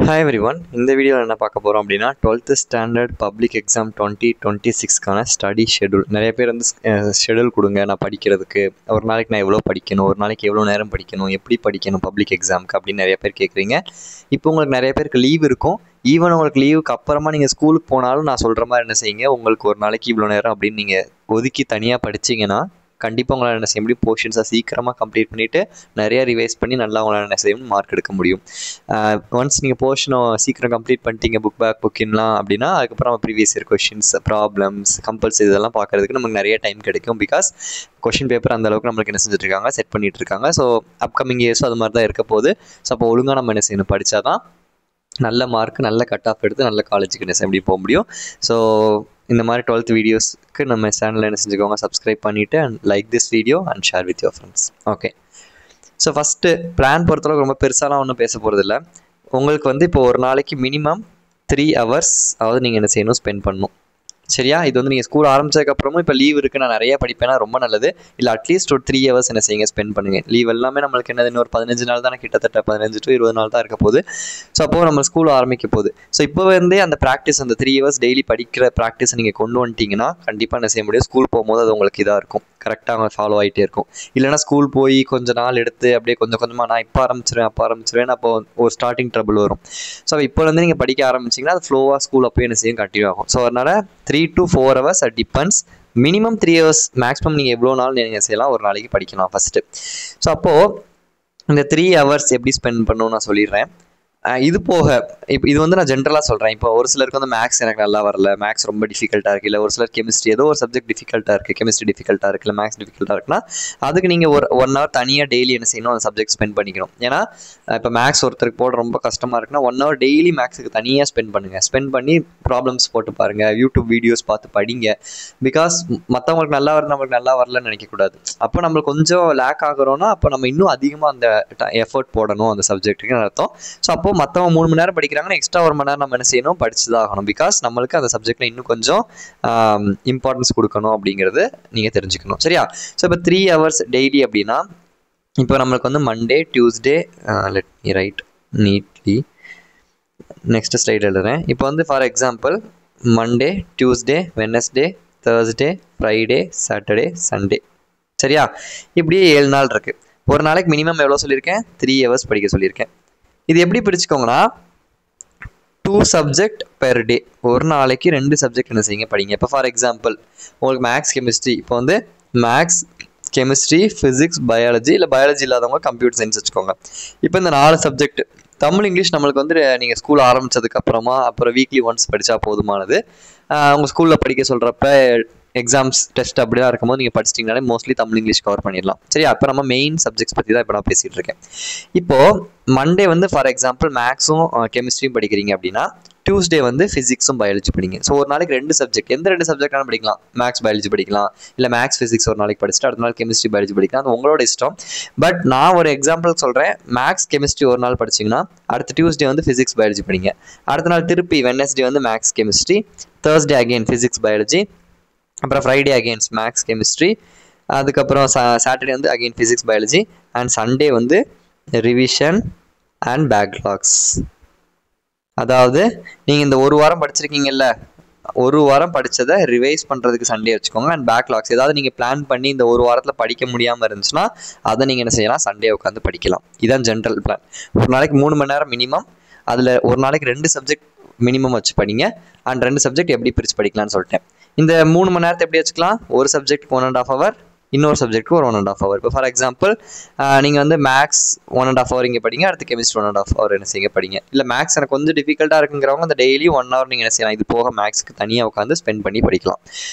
Hi everyone, இந்த வீடியோவில் என்ன பார்க்க போகிறோம் அப்படின்னா 12th ஸ்டாண்டர்ட் பப்ளிக் எக்ஸாம் 2026க்கான ஸ்டடி ஷெடியூல். நிறைய பேர் வந்து ஷெடியூல் கொடுங்க நான் படிக்கிறதுக்கு, ஒரு நாளைக்கு நான் எவ்வளோ படிக்கணும், ஒரு நாளைக்கு எவ்வளோ நேரம் படிக்கணும், எப்படி படிக்கணும் பப்ளிக் எக்ஸாமுக்கு அப்படின்னு நிறைய பேர் கேட்குறீங்க. இப்போ உங்களுக்கு நிறைய பேருக்கு லீவ் இருக்கும். ஈவன் உங்களுக்கு லீவுக்கு அப்புறமா நீங்கள் ஸ்கூலுக்கு போனாலும் நான் சொல்கிற மாதிரி என்ன செய்யுங்க, உங்களுக்கு ஒரு நாளைக்கு இவ்வளோ நேரம் அப்படின்னு நீங்கள் ஒதுக்கி தனியாக படிச்சிங்கன்னா கண்டிப்பாக உங்களால் என்ன செய்ய முடியும், போர்ஷன்ஸாக சீக்கிரமாக கம்ப்ளீட் பண்ணிவிட்டு நிறையா ரிவைஸ் பண்ணி நல்லா உங்களால் என்ன செய்யணும், மார்க் எடுக்க முடியும். ஒன்ஸ் நீங்கள் போர்ஷனை சீக்கிரம் கம்ப்ளீட் பண்ணிட்டீங்க புக்கின்லாம் அப்படின்னா அதுக்கப்புறம் previous year questions, problems, compulsory இதெல்லாம் பார்க்குறதுக்கு நமக்கு நிறைய டைம் கிடைக்கும். பிகாஸ் கொஷின் பேப்பர் அந்தளவுக்கு நம்மளுக்கு என்ன செஞ்சுட்ருக்காங்க, செட் பண்ணிகிட்டு இருக்காங்க. ஸோ அப்கமிங் இயர்ஸும் அது மாதிரி தான் இருக்க போகுது. ஸோ அப்போ ஒழுங்காக நம்ம என்ன செய்யணும், படித்தா தான் நல்ல மார்க், நல்ல கட் ஆஃப் எடுத்து நல்ல காலேஜுக்கு என்ன செய்ய முடியும், போக முடியும். ஸோ இந்த மாதிரி 12th வீடியோஸ்க்கு நம்ம சேனலில் என்ன செஞ்சுக்கோங்க, சப்ஸ்கிரைப் பண்ணிவிட்டு and like this video and share with your friends. Okay, so first plan பொறுத்தளவுக்கு ரொம்ப பெருசாலாம் ஒன்றும் பேச போகிறதில்ல. உங்களுக்கு வந்து இப்போ ஒரு நாளைக்கு மினிமம் 3 hours அதாவது நீங்கள் என்ன செய்யணும், ஸ்பெண்ட் பண்ணணும். சரியா? இது வந்து நீங்கள் ஸ்கூல் ஆரம்பிச்சதுக்கப்புறமும் இப்போ லீவ் இருக்குது நான் நிறைய படிப்பேன்னா ரொம்ப நல்லது. இல்லை அட்லீஸ்ட் ஒரு 3 hours என்ன செய்யுங்க, ஸ்பெண்ட் பண்ணுங்கள். லீவ் எல்லாமே நம்மளுக்கு என்னது, இன்னொரு 15 நாள் தானே, கிட்டத்தட்ட 15 to 20 நாள் தான் இருக்க போகுது. ஸோ அப்போது நம்ம ஸ்கூல் ஆரம்பிக்க போகுது. ஸோ இப்போ வந்து அந்த ப்ராக்டிஸ், அந்த 3 hours டெய்லி படிக்கிற ப்ராக்டிஸை நீங்கள் கொண்டு வந்துட்டிங்கன்னா கண்டிப்பாக என்ன செய்ய முடியும், ஸ்கூல் போகும்போது அது உங்களுக்கு இதாக இருக்கும், கரெக்டாக அவங்க ஃபாலோ ஆகிட்டே இருக்கும். இல்லைனா ஸ்கூல் போய் கொஞ்சம் நாள் எடுத்து அப்படியே கொஞ்சம் கொஞ்சமாக நான் இப்போ ஆரம்பிச்சிருவேன் அப்போ ஒரு ஸ்டார்டிங் ட்ரபிள் வரும். ஸோ இப்போ வந்து நீங்கள் படிக்க ஆரம்பிச்சிங்கன்னா அது ஃப்ளோவாக ஸ்கூல் அப்போயே என்ன செய்யும், கண்டினியூ ஆகும். ஸோ அதனால் 3 to 4 hours அது டிபெண்ட்ஸ். மினிமம் 3 hours, மேக்ஸிமம் நீங்கள் எவ்வளோ நாள் நீங்கள் செய்யலாம், ஒரு நாளைக்கு படிக்கலாம் ஃபஸ்ட்டு. ஸோ அப்போது இந்த 3 hours எப்படி ஸ்பெண்ட் பண்ணணும்னு நான் சொல்லிடுறேன். இது போக இப்போ இது வந்து நான் ஜென்ரலாக சொல்கிறேன். இப்போ ஒரு சிலருக்கு வந்து மேக்ஸ் எனக்கு நல்லா வரல, மேக்ஸ் ரொம்ப டிஃபிகல்ட்டாக இருக்குது, இல்லை ஒரு சிலர் கெமிஸ்ட்ரி ஏதோ ஒரு சப்ஜெக்ட் டிஃபிகல்ட்டாக இருக்குது, கெமிஸ்ட்ரி டிஃபிகல்ட்டாக இருக்குது, இல்லை மேக்ஸ் டிஃபிகல்ட்டாக இருக்குன்னா அதுக்கு நீங்கள் ஒரு 1 hour தனியாக டெய்லி என்ன செய்யணும், அந்த சப்ஜெக்ட் ஸ்பெண்ட் பண்ணிக்கணும். ஏன்னா இப்போ மேக்ஸ் ஒருத்தருக்கு போட ரொம்ப கஷ்டமாக இருக்குன்னா 1 hour டெய்லி மேக்ஸுக்கு தனியாக ஸ்பெண்ட் பண்ணுங்கள். ஸ்பெண்ட் பண்ணி ப்ராப்ளம்ஸ் போட்டு பாருங்கள், யூடியூப் வீடியோஸ் பார்த்து படிங்க. பிகாஸ் மற்றவங்களுக்கு நல்லா வருது, நம்மளுக்கு நல்லா வரலன்னு நினைக்கக்கூடாது. அப்போ நம்மளுக்கு கொஞ்சம் லேக் ஆகிறோன்னா அப்போ நம்ம இன்னும் அதிகமாக அந்த எஃபர்ட் போடணும் அந்த சப்ஜெக்ட்டுக்கு அர்த்தம். ஸோ அப்போ மற்றவங்க 3 மணி நேரம் படிக்கிறாங்கன்னா எக்ஸ்ட்ரா 1 மணி நேரம் நம்ம என்ன செய்யணும், படிச்சு தான் ஆகணும். பிகாஸ் நம்மளுக்கு அந்த சப்ஜெக்டில் இன்னும் கொஞ்சம் இம்பார்ட்டன்ஸ் கொடுக்கணும் அப்படிங்கிறது நீங்கள் தெரிஞ்சுக்கணும். சரியா? ஸோ இப்போ 3 hours டெய்லி அப்படின்னா இப்போ நம்மளுக்கு வந்து Monday, Tuesday, let me write neatly, next slide எழுதுறேன். இப்போ வந்து for example Monday, Tuesday, Wednesday, Thursday, Friday, Saturday, Sunday. சரியா? இப்படியே 7 நாள் இருக்குது. ஒரு நாளைக்கு மினிமம் எவ்வளோ சொல்லியிருக்கேன், 3 hours படிக்க சொல்லியிருக்கேன். இது எப்படி பிரிச்சுக்கோங்கன்னா 2 subject per day. ஒரு நாளைக்கு 2 சப்ஜெக்ட் என்ன செய்யுங்க, படிங்க. இப்போ ஃபார் எக்ஸாம்பிள் உங்களுக்கு மேக்ஸ், கெமிஸ்ட்ரி, இப்போ வந்து மேக்ஸ், கெமிஸ்ட்ரி, ஃபிசிக்ஸ், பயாலஜி, இல்லை பயாலஜி இல்லாதவங்க கம்ப்யூட்டர் சயின்ஸ் வச்சுக்கோங்க. இப்போ இந்த 4 சப்ஜெக்ட் தமிழ், இங்கிலீஷ் நம்மளுக்கு வந்து நீங்கள் ஸ்கூல் ஆரம்பித்ததுக்கப்புறமா அப்புறம் வீக்லி ஒன்ஸ் படித்தா போதுமானது. உங்கள் ஸ்கூலில் படிக்க சொல்கிறப்ப எக்ஸாம்ஸ், டெஸ்ட் அப்படிலாம் இருக்கும்போது நீங்கள் படிச்சிட்டிங்கனாலே மோஸ்ட்லி தமிழ், இங்கிலீஷ் கவர் பண்ணிடலாம். சரி, அப்போ நம்ம மெயின் சப்ஜெக்ட்ஸ் பற்றி தான் இப்போ நான் பேசிகிட்டு இருக்கேன். இப்போது மண்டே வந்து ஃபார் எக்ஸாம்பிள் மேக்ஸும் கெமிஸ்ட்ரியும் படிக்கிறீங்க அப்படின்னா டியூஸ்டே வந்து ஃபிசிக்ஸும் பயாலஜி படிங்க. ஸோ ஒரு நாளைக்கு 2 சப்ஜெக்ட், எந்த 2 சப்ஜெக்டாலும் படிக்கலாம். மேக்ஸ், பயாலஜி படிக்கலாம், இல்லை மேக்ஸ், ஃபிசிக்ஸ் ஒரு நாளைக்கு படிச்சுட்டு அடுத்த நாள் கெமிஸ்ட்ரி, பயாலஜி படிக்கலாம். அது உங்களோட இஷ்டம். பட் நான் ஒரு எக்ஸாம்பிள் சொல்கிறேன். மேக்ஸ், கெமிஸ்ட்ரி ஒரு நாள் படிச்சிங்கன்னா அடுத்த டியூஸ்டே வந்து ஃபிசிக்ஸ், பயாலஜி படிங்க. அடுத்த நாள் திருப்பி வெட்னஸ்டே வந்து maths, chemistry, Thursday again physics, biology, அப்புறம் ஃப்ரைடே அகெயின்ஸ் மேக்ஸ், கெமிஸ்ட்ரி, அதுக்கப்புறம் சாட்டர்டே வந்து again physics, biology, and Sunday வந்து ரிவிஷன் அண்ட் பேக்லாக்ஸ். அதாவது நீங்கள் இந்த ஒரு வாரம் படிச்சிருக்கீங்கல்ல, ஒரு வாரம் படித்ததை ரிவைஸ் பண்ணுறதுக்கு சண்டே வச்சுக்கோங்க. அண்ட் பேக்லாக்ஸ் ஏதாவது நீங்கள் பிளான் பண்ணி இந்த ஒரு வாரத்தில் படிக்க முடியாமல் இருந்துச்சுன்னா அதை நீங்கள் என்ன செய்யலாம், சண்டே உட்காந்து படிக்கலாம். இதுதான் ஜென்ரல் பிளான். ஒரு நாளைக்கு 3 மணி நேரம் மினிமம், அதில் ஒரு நாளைக்கு 2 சப்ஜெக்ட் மினிமம் வச்சு படிங்க. அண்ட் 2 சப்ஜெக்ட் எப்படி பிரித்து படிக்கலாம்னு சொல்லிட்டேன். இந்த 3 மணி நேரத்தை எப்படி வச்சுக்கலாம், ஒரு சப்ஜெக்ட்டுக்கு 1.5 hour, இன்னொரு சப்ஜெக்ட்டுக்கு ஒரு 1.5 hour. இப்போ ஃபார் எக்ஸாம்பிள் நீங்கள் வந்து மேக்ஸ் 1.5 hour இங்கே படிங்க, அடுத்து கெமிஸ்ட்ரி 1.5 hour என்ன செய்ய படிங்க. இல்லை மேக்ஸ் எனக்கு கொஞ்சம் டிஃபிகல்ட்டாக இருக்குங்கிறவங்க அந்த டெய்லி 1 hour நீங்கள் என்ன செய்யலாம், இது போக மேக்ஸுக்கு தனியாக உட்காந்து ஸ்பெண்ட் பண்ணி படிக்கலாம்.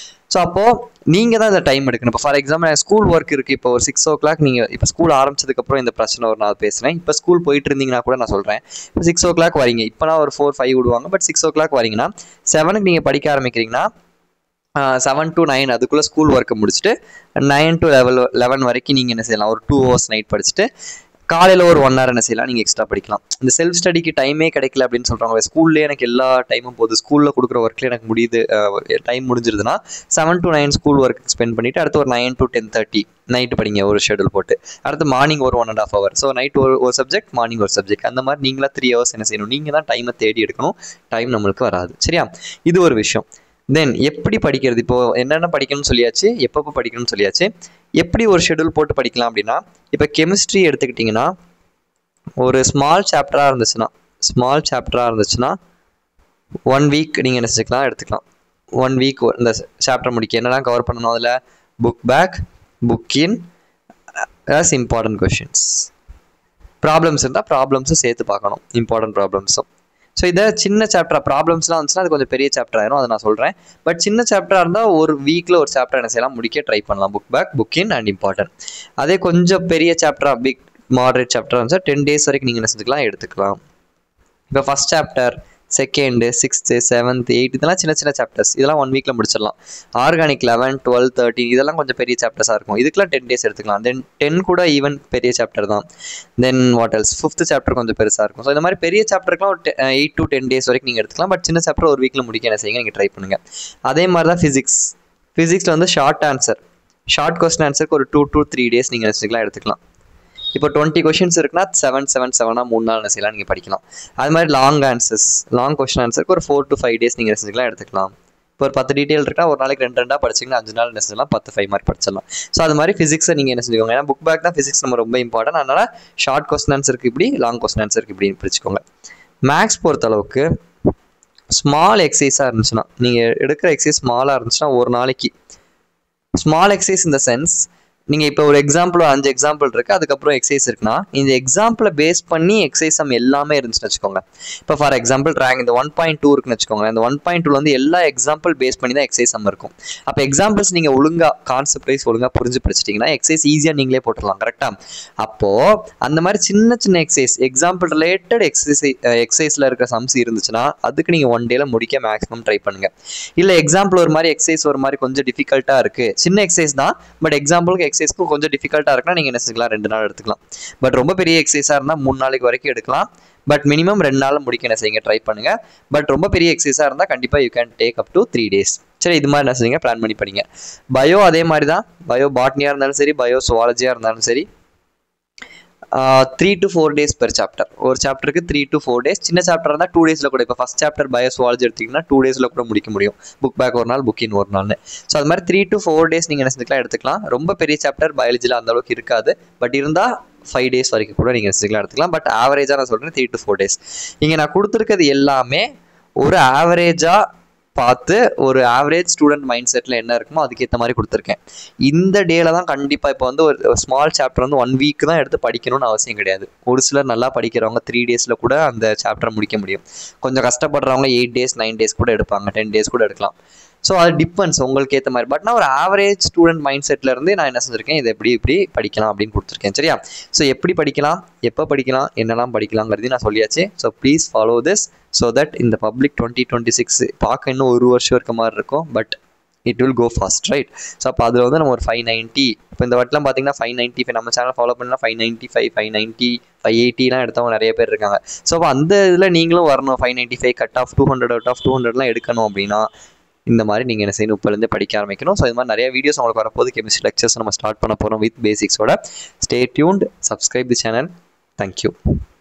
ஸோ அப்போது நீங்கள் தான் இந்த டைம் எடுக்கணும். இப்போ ஃபார் எக்ஸாம்பிள் ஸ்கூல் ஒர்க் இருக்குது. இப்போ ஒரு 6 o'clock நீங்கள் இப்போ ஸ்கூல் ஆரம்பிச்சதுக்கப்புறம் இந்த பிரச்சனை ஒரு நாள் பேசுகிறேன். இப்போ ஸ்கூல் போயிட்டு இருந்தீங்கன்னா கூட நான் சொல்கிறேன். இப்போ 6 o'clock வரீங்க, இப்போனா ஒரு 4-5 விடுவாங்க. பட் 6 o'clock வரீங்கன்னா 7க்கு நீங்கள் படிக்க ஆரம்பிக்கிறீங்கன்னா 7 to 9 அதுக்குள்ளே ஸ்கூல் ஒர்க்கை முடிச்சுட்டு 9 to 11 வரைக்கும் நீங்கள் என்ன செய்யலாம், ஒரு 2 hours நைட் படிச்சுட்டு காலையில் ஒரு 1 hour என்ன செய்யலாம், நீங்கள் எக்ஸ்ட்ரா படிக்கலாம். இந்த செல்ஃப் ஸ்டடிக்கு டைமே கிடைக்கல அப்படின்னு சொல்கிறாங்க. ஸ்கூல்லேயே எனக்கு எல்லா டைமும் போகுது, ஸ்கூலில் கொடுக்குற ஒர்க்கில் எனக்கு முடியுது, டைம் முடிஞ்சிருதுன்னா 7 to 9 ஸ்கூல் ஒர்க் ஸ்பெண்ட் பண்ணிவிட்டு அடுத்து ஒரு 9 to 10:30 நைட்டு படிங்க ஒரு ஷெடியூல் போட்டு. அடுத்து மார்னிங் ஒரு 1.5 hour. ஸோ நைட் ஒரு சப்ஜெக்ட், மார்னிங் ஒரு சப்ஜெக்ட். அந்த மாதிரி நீங்களா 3 hours என்ன செய்யணும், நீங்கள் தான் டைமை தேடி எடுக்கணும். டைம் நம்மளுக்கு வராது. சரியா? இது ஒரு விஷயம். தென் எப்படி படிக்கிறது, இப்போது என்னென்ன படிக்கணும்னு சொல்லியாச்சு, எப்பப்போ படிக்கணும்னு சொல்லியாச்சு. எப்படி ஒரு ஷெடியூல் போட்டு படிக்கலாம் அப்படின்னா, இப்போ கெமிஸ்ட்ரி எடுத்துக்கிட்டிங்கன்னா ஒரு ஸ்மால் சாப்டராக இருந்துச்சுன்னா 1 week நீங்கள் என்ன செஞ்சுக்கலாம், எடுத்துக்கலாம். 1 week இந்த சாப்டர் முடிக்க என்னெல்லாம் கவர் பண்ணணும், அதில் புக் பேக், புக் இன், ப்ளஸ் இம்பார்ட்டன்ட் கொஷின்ஸ். ப்ராப்ளம்ஸ் இருந்தால் ப்ராப்ளம்ஸும் சேர்த்து பார்க்கணும், இம்பார்ட்டன்ட் ப்ராப்ளம்ஸும். ஸோ இதை சின்ன சாப்டராக ப்ராப்ளம்ஸ்லாம் வந்துச்சுன்னா அது கொஞ்சம் பெரிய சாப்டர் ஆயிரும், அதை நான் சொல்கிறேன். பட் சின்ன சாப்டராக இருந்தால் ஒரு வீக்கில் ஒரு சாப்டர் என்ன செய்யலாம், முடிக்க ட்ரை பண்ணலாம். Book back, book in and important. அதே கொஞ்சம் பெரிய சாப்டராக, பிக் மாடரேட் சாப்டராக இருந்துச்சா 10 days வரைக்கும் நீங்கள் என்ன செஞ்சுக்கலாம், எடுத்துக்கலாம். இப்போ first chapter, second, 6th, 7th, 8th இதெல்லாம் சின்ன சின்ன சாப்டர்ஸ், இதெல்லாம் 1 weekல முடிச்சிடலாம். ஆர்கானிக் 11, 12, 13 இதெல்லாம் கொஞ்சம் பெரிய சாப்டர்ஸாக இருக்கும், இதுக்கெல்லாம் 10 days எடுத்துக்கலாம். தென் 10 கூட ஈவன் பெரிய சாப்டர் தான். Then what else, 5th chapter கொஞ்சம் பெருசாக இருக்கும். ஸோ இந்த மாதிரி பெரிய சாப்டருக்குலாம் ஒரு 8 to 10 days வரைக்கும் நீங்கள் எடுத்துக்கலாம். பட் சின்ன சாப்டர் ஒரு வீக்கில் முடிக்க என்ன செய்யுங்க, நீங்கள் ட்ரை பண்ணுங்கள். அதே மாதிரி தான் ஃபிசிக்ஸில் வந்து ஷார்ட் கொஸ்டின் ஆன்சருக்கு ஒரு 2 to 3 days நீங்கள் என்ன எடுத்துக்கலாம். இப்போ 20 questions இருக்குன்னா 7 3 நாள் என்ன செய்யலாம், நீங்கள் படிக்கலாம். அது மாதிரி லாங் கொஸ்டின் ஆன்சருக்கு ஒரு 4 to 5 days நீங்கள் என்ன எடுத்துக்கலாம். இப்போ ஒரு 10 டீட்டெயில் இருக்குன்னா ஒரு நாளைக்கு 2 படிச்சிங்கன்னா 5 நாள் என்ன செய்யலாம், 10 5 மார்க் படிச்சிடலாம். ஸோ அது மாதிரி ஃபிசிக்ஸை நீங்கள் என்ன செஞ்சுக்கோங்க, ஏன்னா புக் பேக் தான் ஃபிசிக்ஸ் நம்ம ரொம்ப இம்பார்ட்டன்ட். அதனால் ஷார்ட் கொஸ்டின் ஆன்சருக்கு இப்படி, லாங் கொஸ்டின் ஆன்சருக்கு இப்படின்னு பிரிச்சுக்கோங்க. மேக்ஸ் பொறுத்தளவுக்கு ஸ்மால் எக்ஸசைஸாக இருந்துச்சுன்னா, நீங்கள் எடுக்கிற எக்ஸசைஸ் ஸ்மாலாக இருந்துச்சுன்னா ஒரு நாளைக்கு ஸ்மால் எக்ஸசைஸ் இந்த சென்ஸ், நீங்கள் இப்போ ஒரு எக்ஸாம்பிள் 5 எக்ஸாம்பிள் இருக்குது, அதுக்கப்புறம் எக்ஸசைஸ் இருக்குன்னா இந்த எக்ஸாம்பிளை பேஸ் பண்ணி எக்ஸசைஸ் எல்லாமே இருந்துச்சுன்னு வச்சுக்கோங்க. இப்போ ஃபார் எக்ஸாம்பிள் ரேங்க் இந்த 1.2 இருக்குன்னு வச்சுக்கோங்க. இந்த 1.2 வந்து எல்லா எக்ஸாம்பிள் பேஸ் பண்ணி தான் எக்ஸசைஸ் இருக்கும். அப்போ எக்ஸாம்பிள்ஸ் நீங்கள் ஒழுங்காக கான்செப்ட் வைஸ் ஒழுங்காக புரிஞ்சு படிச்சிட்டிங்கன்னா எக்ஸசைஸ் ஈஸியாக நீங்களே போட்டுடலாம். கரெக்டாக? அப்போது அந்த மாதிரி சின்ன சின்ன எக்ஸாம்பிள் ரிலேட்டட் எக்ஸசைஸில் இருக்கிற சம்ஸ் இருந்துச்சுன்னா அதுக்கு நீங்கள் 1 dayல முடிக்க மேக்ஸிமம் ட்ரை பண்ணுங்கள். இல்லை எக்ஸாம்பிள் ஒரு மாதிரி எக்ஸசைஸ் ஒரு மாதிரி கொஞ்சம் டிஃபிகல்ட்டாக இருக்குது, சின்ன எக்ஸசைஸ் தான் பட் எக்ஸாம்பிளுக்கு எக்ஸசைஸ்க்கு கொஞ்சம் டிஃபிகல்ட்டாக இருக்குன்னா நீங்கள் என்ன செஞ்சுக்கலாம், 2 நாள் எடுத்துக்கலாம். பட் ரொம்ப பெரிய எக்ஸசைஸாக இருந்தால் 3 நாளைக்கு வரைக்கும் எடுக்கலாம். பட் மினிமம் 2 நாள் முடிக்க என்ன செய்யுங்க, ட்ரை பண்ணுங்கள். பட் ரொம்ப பெரிய எக்ஸசைஸாக இருந்தால் கண்டிப்பாக you can take up to 3 days. சரி, இது மாதிரி என்ன செய்யுங்க, பிளான் பண்ணி படிங்க. பயோ அதே மாதிரி தான், பயோ பாட்னியாக இருந்தாலும் சரி, பயோ சுவாலஜியாக இருந்தாலும் சரி, 3 to 4 days பெர் சாப்டர். ஒரு சாப்டருக்கு 3 to 4 days. சின்ன சாப்டர் இருந்தால் 2 daysல கூட, இப்போ ஃபஸ்ட் சாப்டர் பயோசுவாலஜி எடுத்திங்கன்னா 2 daysல கூட முடிக்க முடியும். புக் பேக் ஒரு நாள், புக் இன் ஒரு நாள்னு. ஸோ அது மாதிரி 3 to 4 days நீங்கள் என்ன செஞ்சுக்கலாம், எடுத்துக்கலாம். ரொம்ப பெரிய சாப்டர் பயாலஜியில் அந்த அளவுக்கு இருக்காது, பட் இருந்தால் 5 days வரைக்கும் கூட நீங்கள் செஞ்சுக்கலாம், எடுத்துக்கலாம். பட் ஆவரேஜாக நான் சொல்கிறேன் 3 to 4 days. இங்கே நான் கொடுத்துருக்கிறது எல்லாமே ஒரு ஆவரேஜாக பார்த்து ஒரு ஆவரேஜ் ஸ்டூடெண்ட் மைண்ட் செட்டில் என்ன இருக்குமோ அதுக்கேற்ற மாதிரி கொடுத்துருக்கேன். இந்த டேல தான் கண்டிப்பாக இப்போ வந்து ஒரு ஸ்மால் சாப்டர் வந்து 1 week தான் எடுத்து படிக்கணும்னு அவசியம் கிடையாது. ஒரு சிலர் நல்லா படிக்கிறவங்க 3 daysல கூட அந்த சாப்டரை முடிக்க முடியும். கொஞ்சம் கஷ்டப்படுறவங்க 8 days 9 days கூட எடுப்பாங்க, 10 days கூட எடுக்கலாம். ஸோ அது டிபெண்ட்ஸ் உங்களுக்கு ஏற்ற மாதிரி. பட் நான் ஒரு ஆவரேஜ் ஸ்டூடெண்ட் மைண்ட் செட்டில் இருந்து நான் என்ன செஞ்சுருக்கேன், இதை இப்படி படிக்கலாம் அப்படின்னு கொடுத்துருக்கேன். சரியா? ஸோ எப்படி படிக்கலாம், எப்போ படிக்கலாம், என்னெல்லாம் படிக்கலாங்கிறது நான் சொல்லியாச்சு. So please follow this so that இந்த பப்ளிக் 2026 பார்க்க இன்னும் 1 வருஷம் இருக்க மாதிரி இருக்கும். But it will go fast, right? So அப்போ அதில் வந்து நம்ம ஒரு 590, இப்போ இந்த வாட்டிலாம் பார்த்தீங்கன்னா 595, நம்ம சேனல் ஃபாலோ பண்ணலாம் 595, 590, 580 எடுத்தவங்க நிறைய பேர் இருக்காங்க. ஸோ அப்போ அந்த இதில் நீங்களும் வரணும். 595 கட் ஆஃப் 200 அவுட் ஆஃப் 200 எடுக்கணும் அப்படின்னா இந்த மாதிரி நீங்கள் என்ன செய்யணும், இப்போலேருந்து படிக்க ஆரம்பிக்கணும். ஸோ இது மாதிரி நிறைய வீடியோஸ் உங்களுக்கு வரப்போது. கெமிஸ்ட்ரி லெக்சர்ஸ் நம்ம ஸ்டார்ட் பண்ண போகிறோம் வித் பேசிக்ஸோட. Stay tuned, subscribe the channel. Thank you.